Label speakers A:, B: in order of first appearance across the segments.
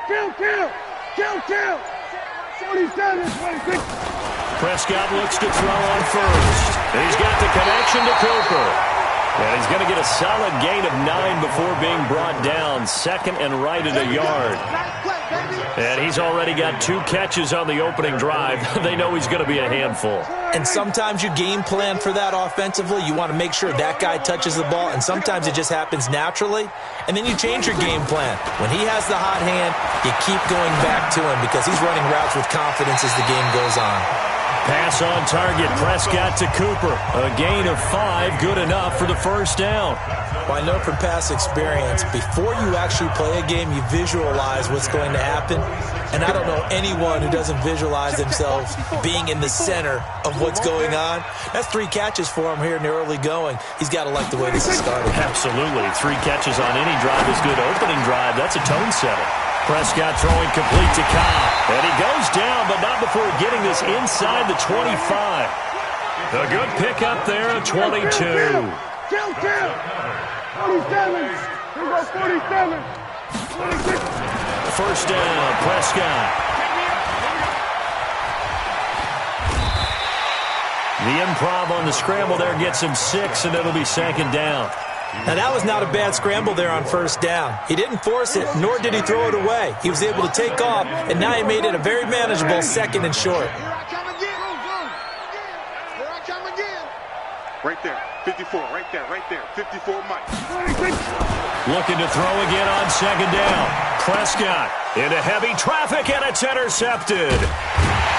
A: Kill. 47, 26.
B: Prescott looks to throw on first. He's got the connection to Cooper. And he's going to get a solid gain of 9 before being brought down. Second and right at a yard. And he's already got 2 catches on the opening drive. They know he's going to be a handful.
C: And sometimes you game plan for that offensively. You want to make sure that guy touches the ball, and sometimes it just happens naturally. And then you change your game plan. When he has the hot hand, you keep going back to him because he's running routes with confidence as the game goes on.
B: Pass on target, Prescott to Cooper. A gain of 5, good enough for the first down.
C: Well, I know from past experience, before you actually play a game, you visualize what's going to happen. And I don't know anyone who doesn't visualize themselves being in the center of what's going on. That's 3 catches for him here in the early going. He's got to like the way this is started.
B: Absolutely. 3 catches on any drive is good. Opening drive, that's a tone setter. Prescott throwing complete to Cobb. And he goes down, but not before getting this inside the 25. A good pickup there at 22.
A: Kill. 47. Here goes 47. 26.
B: First down, Prescott. The improv on the scramble there gets him 6, and it'll be second down.
C: Now, that was not a bad scramble there on first down. He didn't force it, nor did he throw it away. He was able to take off, and now he made it a very manageable second and short.
A: Here I come again.
D: Right there. 54, right there. 54, Mike.
A: 26.
B: Looking to throw again on second down. Prescott into heavy traffic, and it's intercepted.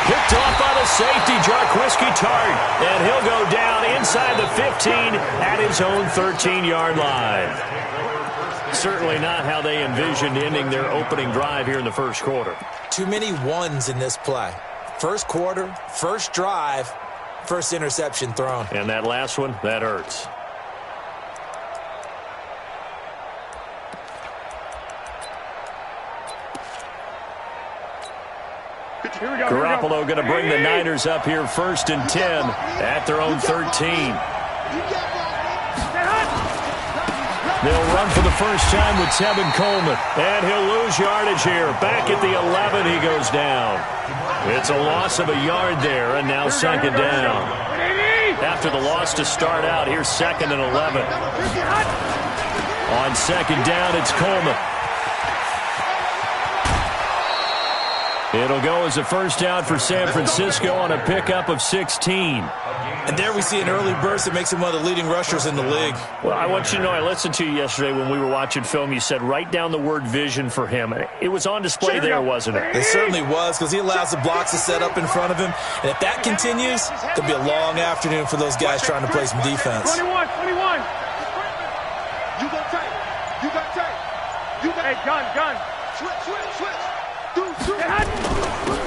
B: Picked off by the safety, Jarquiski Tart. And he'll go down inside the 15 at his own 13-yard line. Certainly not how they envisioned ending their opening drive here in the first quarter.
C: Too many ones in this play. First quarter, first drive, first interception thrown.
B: And that last one, that hurts. Garoppolo going to bring the Niners up here first and 10 at their own 13. They'll run for the first time with Tevin Coleman. And he'll lose yardage here. Back at the 11, he goes down. It's a loss of a yard there, and now second down. After the loss to start out, here's second and 11. On second down, it's Coleman. It'll go as a first down for San Francisco on a pickup of 16.
C: And there we see an early burst that makes him one of the leading rushers in the league.
B: Well, I want you to know, I listened to you yesterday when we were watching film. You said write down the word vision for him. It was on display there, wasn't it?
C: It certainly was, because he allows the blocks to set up in front of him. And if that continues, there'll be a long afternoon for those guys trying to play some defense.
A: 21.
D: You got tight.
A: Hey, gun.
D: Switch.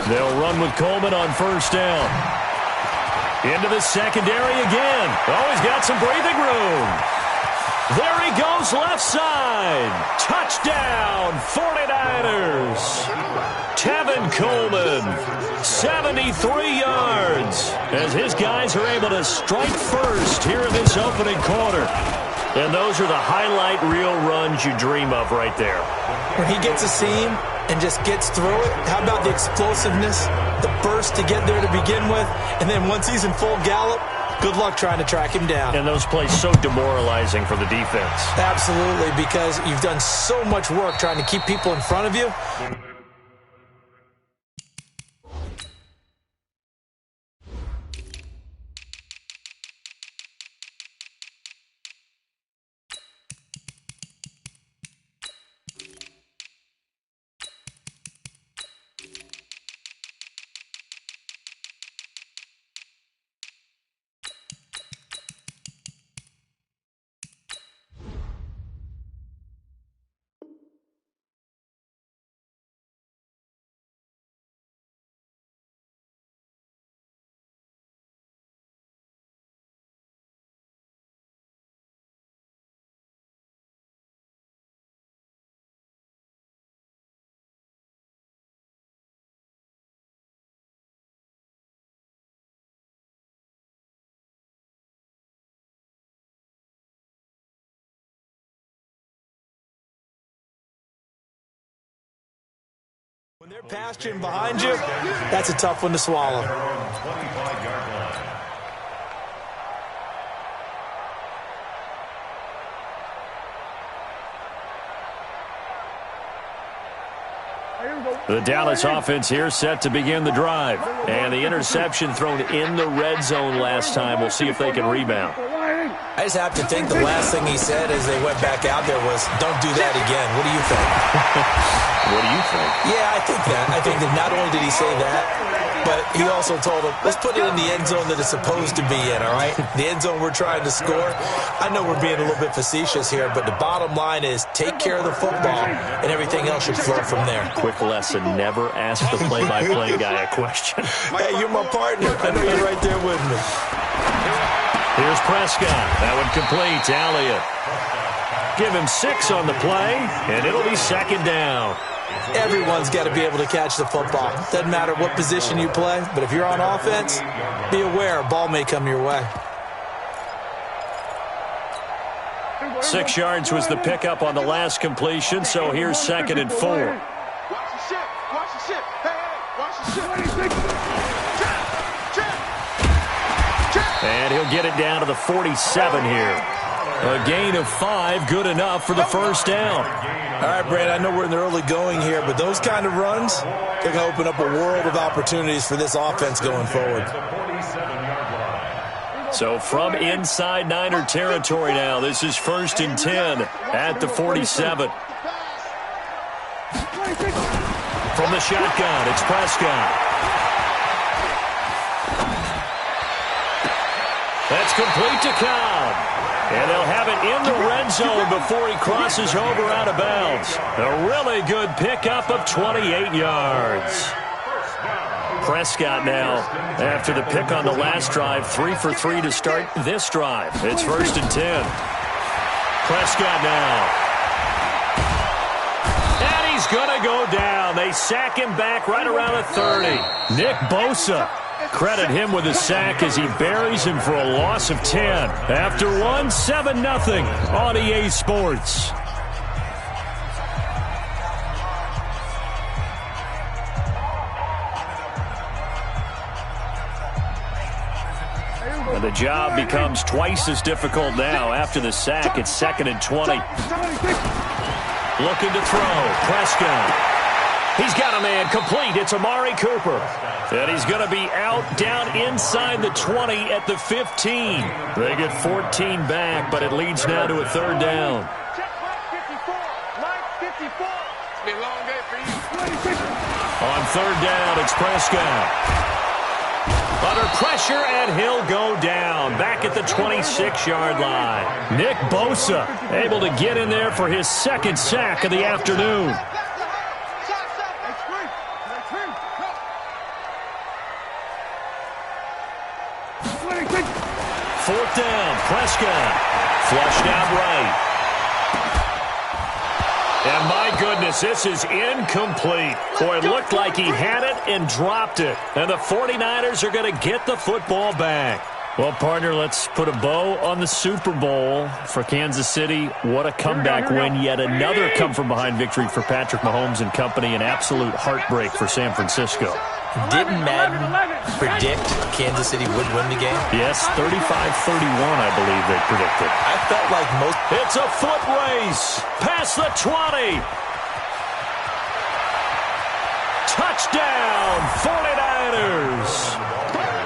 B: They'll run with Coleman on first down. Into the secondary again. Oh, he's got some breathing room. There he goes left side. Touchdown, 49ers. Tevin Coleman, 73 yards, as his guys are able to strike first here in this opening quarter. And those are the highlight reel runs you dream of right there.
C: When he gets a seam and just gets through it, how about the explosiveness, the burst to get there to begin with, and then once he's in full gallop, good luck trying to track him down.
B: And those plays so demoralizing for the defense.
C: Absolutely, because you've done so much work trying to keep people in front of you. When they're pasturing behind you, that's a tough one to swallow.
B: The Dallas offense here set to begin the drive. And the interception thrown in the red zone last time. We'll see if they can rebound.
C: I just have to think the last thing he said as they went back out there was, don't do that again. What do you think?
B: What do you think?
C: Yeah, I think that. I think that not only did he say that, but he also told him, let's put it in the end zone that it's supposed to be in, all right? The end zone we're trying to score. I know we're being a little bit facetious here, but the bottom line is take care of the football, and everything else should flow from there.
B: Quick lesson, never ask the play-by-play guy a question.
C: Hey, you're my partner. I know you're right there with me.
B: Here's Prescott. That one complete to Elliott. Give him 6 on the play, and it'll be second down.
C: Everyone's got to be able to catch the football. Doesn't matter what position you play, but if you're on offense, be aware a ball may come your way.
B: 6 yards was the pickup on the last completion, so here's 2nd and 4.
A: Watch the ship. Watch the ship. Hey, watch the ship.
B: And he'll get it down to the 47 here. A gain of 5, good enough for the first down.
C: All right, Brad, I know we're in the early going here, but those kind of runs, they're going to open up a world of opportunities for this offense going forward.
B: So from inside Niner territory now, this is 1st and 10 at the 47. From the shotgun, it's Prescott. That's complete to Cobb. And they'll have it in the red zone before he crosses over out of bounds. A really good pickup of 28 yards. Prescott now, after the pick on the last drive, 3 for 3 to start this drive. It's 1st and 10. Prescott now. And he's going to go down. They sack him back right around the 30. Nick Bosa. Credit him with a sack as he buries him for a loss of 10. After one, 7-0 on EA Sports. And the job becomes twice as difficult now. After the sack, it's 2nd and 20. Looking to throw. Prescott. He's got a man complete. It's Amari Cooper. And he's going to be out down inside the 20 at the 15. They get 14 back, but it leads now to a 3rd down. On 3rd down, it's Prescott. Under pressure, and he'll go down. Back at the 26-yard line. Nick Bosa able to get in there for his 2nd sack of the afternoon. 4th down, Prescott. Flushed out right. And my goodness, this is incomplete. Boy, it looked like he had it and dropped it. And the 49ers are going to get the football back. Well, partner, let's put a bow on the Super Bowl for Kansas City. What a comeback win. Yet another come-from-behind victory for Patrick Mahomes and company. An absolute heartbreak for San Francisco.
C: Didn't Madden predict Kansas City would win the game?
B: Yes, 35-31, I believe they predicted.
C: I felt like most...
B: It's a foot race. Past the 20. Touchdown, 49ers.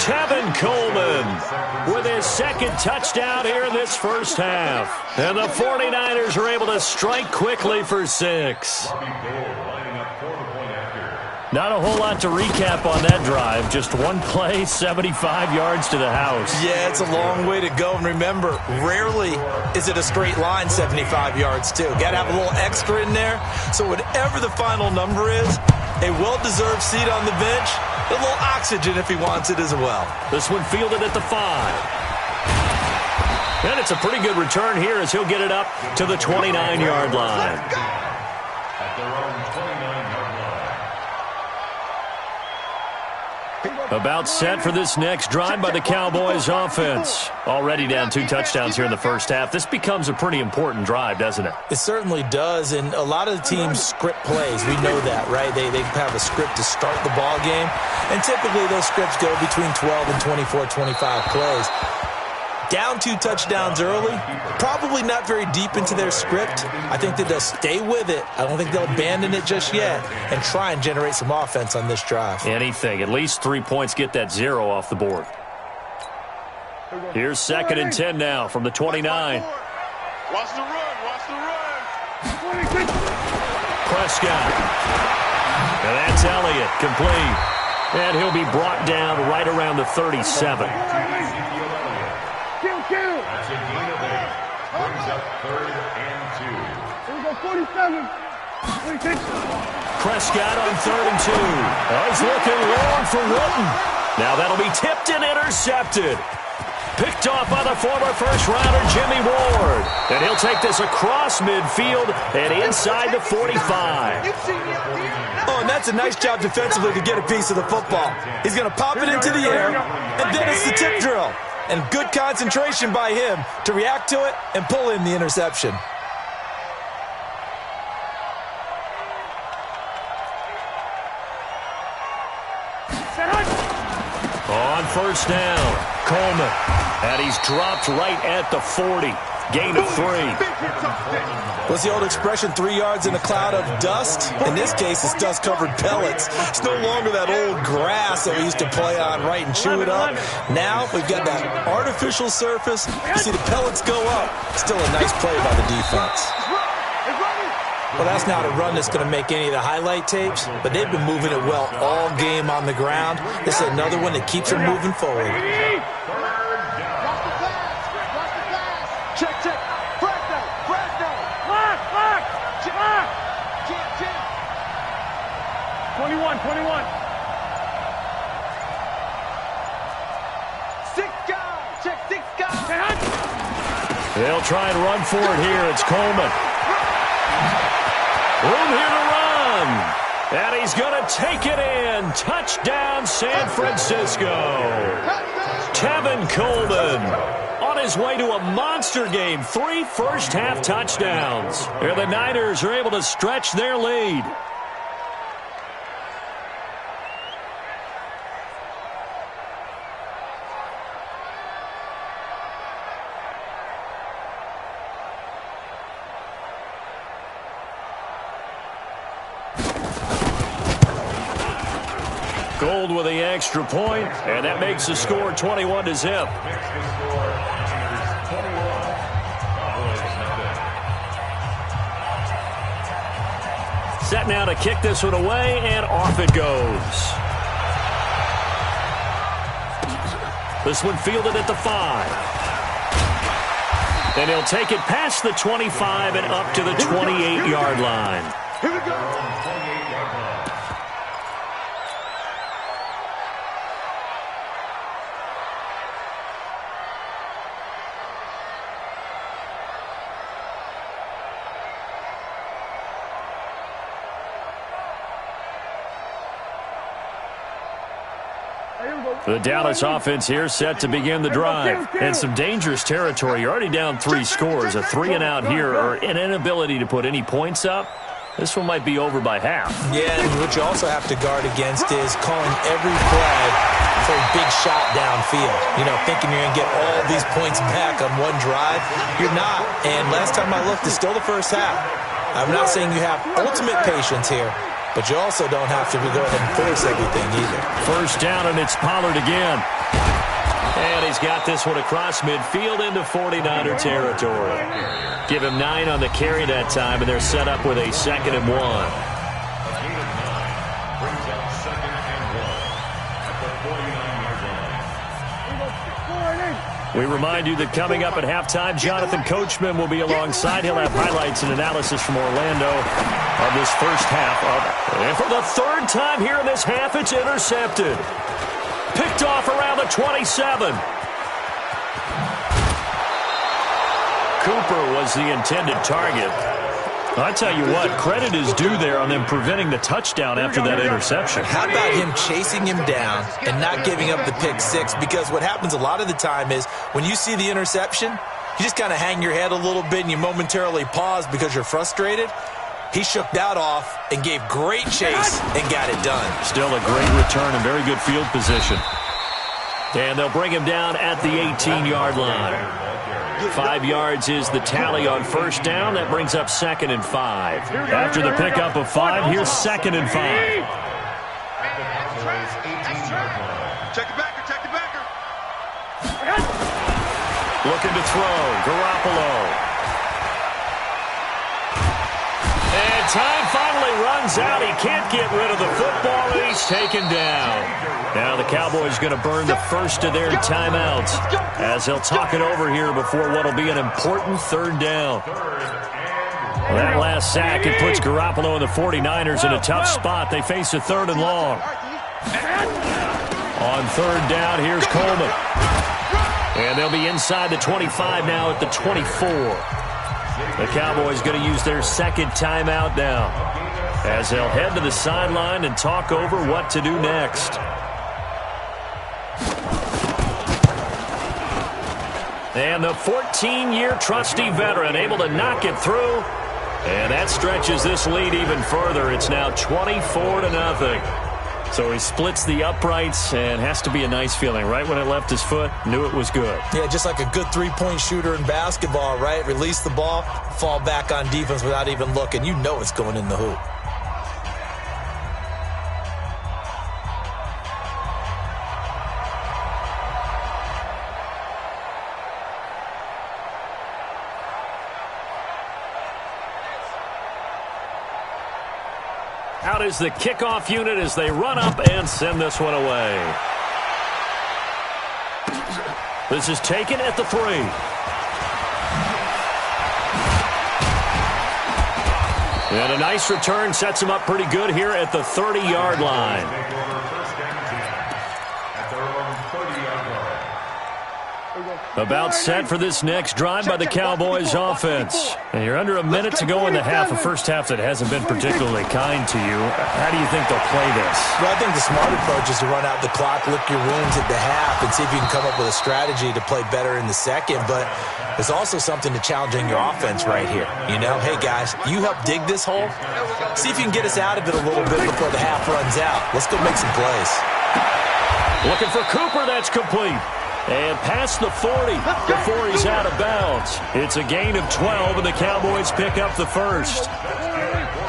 B: Tevin Coleman with his 2nd touchdown here in this first half. And the 49ers are able to strike quickly for 6. Not a whole lot to recap on that drive. Just one play, 75 yards to the house.
C: Yeah, it's a long way to go. And remember, rarely is it a straight line 75 yards, too. Got to have a little extra in there. So whatever the final number is, a well-deserved seat on the bench, a little oxygen if he wants it as well.
B: This one fielded at the 5. And it's a pretty good return here as he'll get it up to the 29-yard line. About set for this next drive by the Cowboys offense. Already down 2 touchdowns here in the first half. This becomes a pretty important drive, doesn't it?
C: It certainly does, and a lot of the teams script plays. We know that, right? They have a script to start the ball game, and typically those scripts go between 12 and 24, 25 plays. Down 2 touchdowns early, probably not very deep into their script. I think that they'll stay with it. I don't think they'll abandon it just yet and try and generate some offense on this drive.
B: Anything. At least 3 points, get that 0 off the board. Here's 2nd and 10 now from the 29.
A: Watch the run. Watch the run.
B: Prescott. And that's Elliott, complete. And he'll be brought down right around the 37.
E: That's a gain of 8. Brings up 3rd and 2. Here we go, 47. 46.
B: Prescott on 3rd and 2. Oh, he's looking long for Wooten. Now that'll be tipped and intercepted. Picked off by the former first-rounder Jimmy Ward. And he'll take this across midfield and inside the 45.
C: Oh, and that's a nice job defensively to get a piece of the football. He's going to pop it into the air, and then it's the tip drill. And good concentration by him to react to it and pull in the interception.
B: On first down, Coleman. And he's dropped right at the 40. Gain of 3.
C: What's the old expression, 3 yards in a cloud of dust? In this case, it's dust-covered pellets. It's no longer that old grass that we used to play on, right, and chew it up. Now we've got that artificial surface. You see the pellets go up. Still a nice play by the defense. Well, that's not a run that's going to make any of the highlight tapes, but they've been moving it well all game on the ground. This is another one that keeps them moving forward.
A: Check. Fresno. Lock.
E: 21.
A: 6 guys. Check 6 guys.
B: They'll try and run for it here. It's Coleman. Room here to run. And he's going to take it in. Touchdown, San Francisco. Tevin Coleman on his way to a monster game. 3 first-half touchdowns. And the Niners are able to stretch their lead. Gold with the extra point, and that makes the score 21-0. Set now to kick this one away, and off it goes. This one fielded at the 5. And he'll take it past the 25 and up to the 28-yard line.
A: Here we go.
B: The Dallas offense here set to begin the drive. And some dangerous territory. You're already down 3 scores. A 3-and-out here or an inability to put any points up. This one might be over by half.
C: Yeah, and what you also have to guard against is calling every play for a big shot downfield. You know, thinking you're going to get all these points back on one drive. You're not. And last time I looked, it's still the first half. I'm not saying you have ultimate patience here, but you also don't have to go ahead and force everything either.
B: First down, and it's Pollard again. And he's got this one across midfield into 49er territory. Give him 9 on the carry that time, and they're set up with a 2nd and 1.
E: Brings up 2nd and 1 at the 49-yard line.
B: We remind you that coming up at halftime, Jonathan Coachman will be alongside. He'll have highlights and analysis from Orlando of this first half. And for the 3rd time here in this half, it's intercepted. Picked off around the 27. Cooper was the intended target. I tell you what, credit is due there on them preventing the touchdown after that interception.
C: How about him chasing him down and not giving up the pick six? Because what happens a lot of the time is when you see the interception, you just kind of hang your head a little bit and you momentarily pause because you're frustrated. He shook that off and gave great chase and got it done.
B: Still a great return and very good field position. And they'll bring him down at the 18-yard line. 5 yards is the tally on first down. That brings up 2nd and 5. After the pickup of 5, here's 2nd and 5.
A: Check the backer, check the backer.
B: Looking to throw, Garoppolo. And time finally runs out. He can't get rid of the football, and he's taken down. Now the Cowboys going to burn the first of their timeouts as they'll talk it over here before what will be an important 3rd down. Well, that last sack, it puts Garoppolo and the 49ers in a tough spot. They face a 3rd and long. On 3rd down, here's Coleman. And they'll be inside the 25 now at the 24. The Cowboys going to use their 2nd timeout now as they'll head to the sideline and talk over what to do next. And the 14-year trusty veteran able to knock it through. And that stretches this lead even further. It's now 24-0. So he splits the uprights and has to be a nice feeling. Right when it left his foot, knew it was good.
C: Yeah, just like a good three-point shooter in basketball, right? Release the ball, fall back on defense without even looking. You know it's going in the hoop.
B: Out is the kickoff unit as they run up and send this one away. This is taken at the 3. And a nice return sets him up pretty good here at the 30-yard line. About set for this next drive by the Cowboys offense. And you're under a minute to go in the half, a first half that hasn't been particularly kind to you. How do you think they'll play this?
C: Well, I think the smart approach is to run out the clock, lick your wounds at the half, and see if you can come up with a strategy to play better in the second. But there's also something to challenging your offense right here. You know, hey, guys, you help dig this hole. See if you can get us out of it a little bit before the half runs out. Let's go make some plays.
B: Looking for Cooper. That's complete. And past the 40 before he's out of bounds. It's a gain of 12, and the Cowboys pick up the first.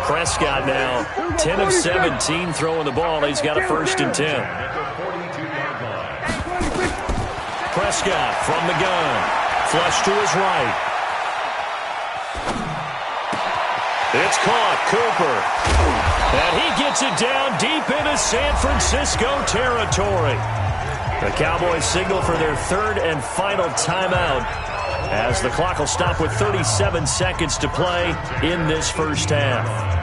B: Prescott now 10 of 17 throwing the ball. He's got a 1st and 10. Prescott from the gun. Flush to his right. It's caught. Cooper. And he gets it down deep into San Francisco territory. The Cowboys signal for their 3rd and final timeout as the clock will stop with 37 seconds to play in this first half.